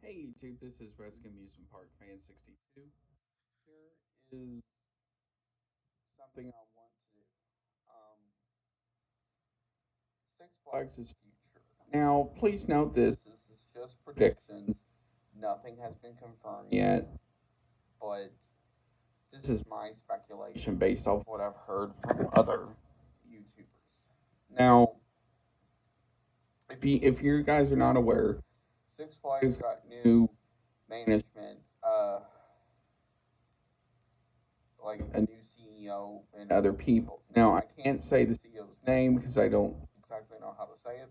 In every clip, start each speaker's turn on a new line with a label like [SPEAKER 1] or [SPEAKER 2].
[SPEAKER 1] Hey YouTube, this is Rescue Amusement Park Fan 62. Here is something I want to do. Um, Six Flags is future. Now, please note this is just predictions. Nothing has been confirmed yet, but this is my speculation based off what I've heard from other YouTubers. Now, if you guys are not aware, Six Flags got new management. Like a new CEO and other people. Now, I can't say the CEO's name because I don't exactly know how to say it,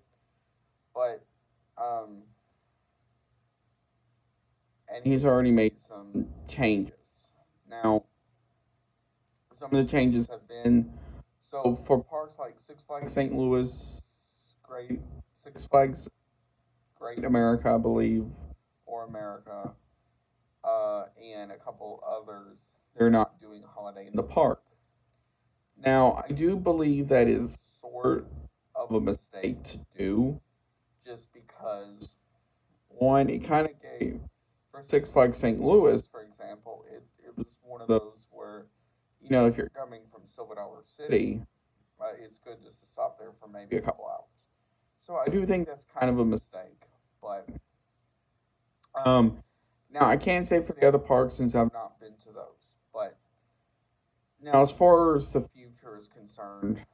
[SPEAKER 1] but um, and he's already made some changes. Now, some of the changes have been for parks like Six Flags St. Louis, Great Six Flags Great America, I believe, or America, and a couple others. They're not doing a holiday in the park. Now, I do believe that is sort of a mistake to do, just because, one, it kind of gave, for Six Flags St. Louis, for example, it was one of those where, if you're coming from Silver Dollar City, it's good just to stop there for maybe a couple hours. So I do think that's kind of a mistake, but um, now I can't say for the other parks since I've not been to those, but now as far as the future is concerned,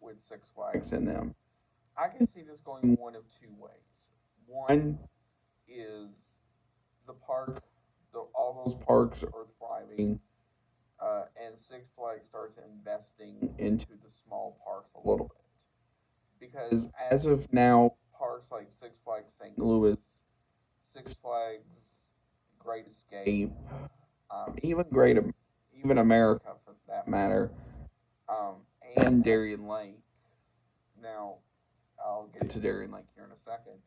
[SPEAKER 1] with Six Flags in them. I can see this going one of two ways. One is the park, all those parks are thriving, and Six Flags starts investing into the small parks a little bit. Because as of now, parks like Six Flags St. Louis, Six Flags Great Escape, even America for that matter, um, and Darien Lake. Now, I'll get to Darien Lake here in a second.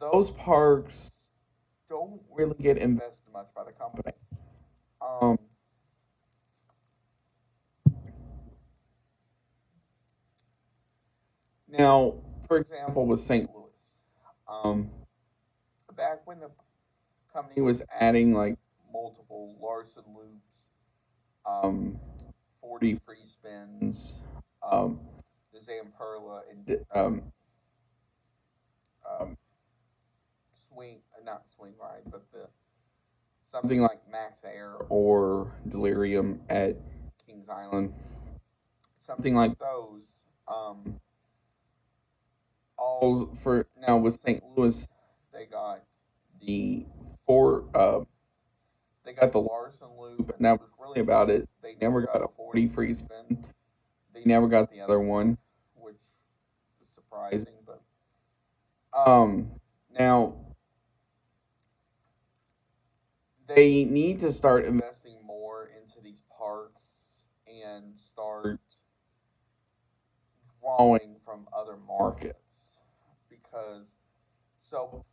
[SPEAKER 1] Those parks don't really get invested much by the company. Um, Now, for example, with St. Louis, um, back when the company was adding like multiple Larson loops, um, 40 free spins, the Zamperla, and um, swing, not swing ride, but the something like Max Air or Delirium at Kings Island, something like those. Um, all for now with St. Louis, they got the four. They got the Larson loop, and that was really about it. They never got a 40 free spin. They never got the other one, which is surprising. But now they need to start investing more into these parks and start drawing from other markets because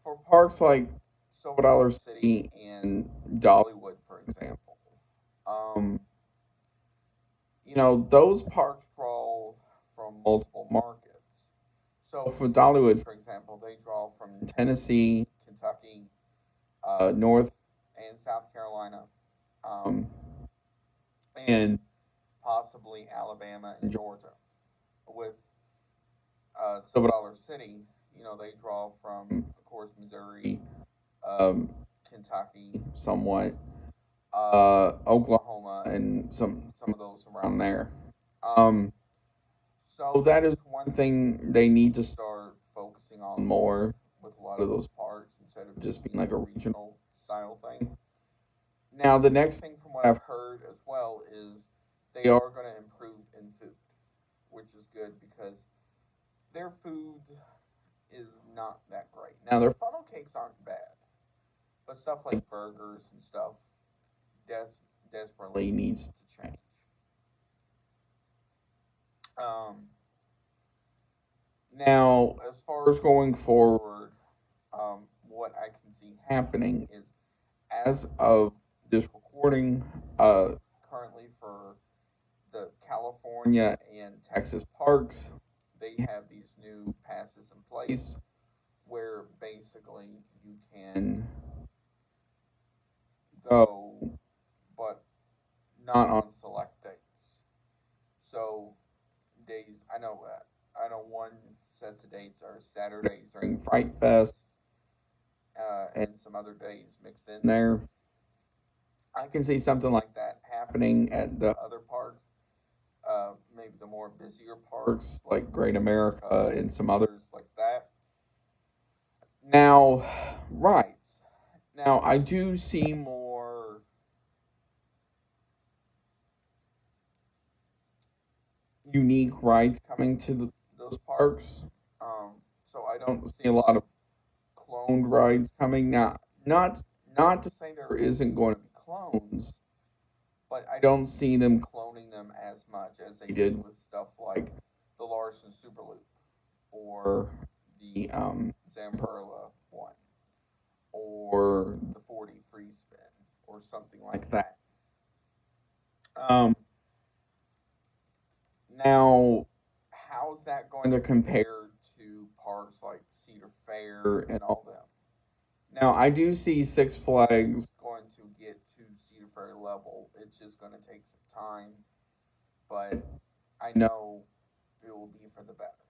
[SPEAKER 1] for parks like Silver Dollar City and Dollywood, for example, um, those parks draw from multiple markets. So for Dollywood, for example, they draw from Tennessee, Kentucky, North and South Carolina, um, and possibly Alabama and Georgia. With Silver Dollar City, they draw from, of course, Missouri, um, Kentucky, somewhat, Oklahoma, and some of those around there. Um, so that is one thing they need to start focusing on more with a lot of those parks instead of just being like a regional style thing. Now, the next thing from what I've heard as well is they are going to improve in food, which is good because their food is not that great. Now, their funnel cakes aren't bad, but stuff like burgers and stuff desperately needs to change. Um, Now, as far as going forward, what I can see happening is as of this recording, currently for the California and Texas parks, they have these new passes in place where basically you can go, but not on select dates. So days, I know one sets of dates are Saturdays during Fright Fest, and some other days mixed in there. I can see something like that happening at the other parks, maybe the more busier parks like Great America and some others like that. Now, right. Now, I do see more unique rides coming to those parks. So I don't see a lot of cloned rides coming. Now, not not to say there isn't going to be clones, but I don't see them cloning them as much as they did with stuff like the Larson Superloop or the Zamperla one or the 40 free spin or something like that. Um, Now, how's that going to compare to parks like Cedar Fair and all them? Now, I do see Six Flags going to get to Cedar Fair level. It's just going to take some time, but I know it will be for the better.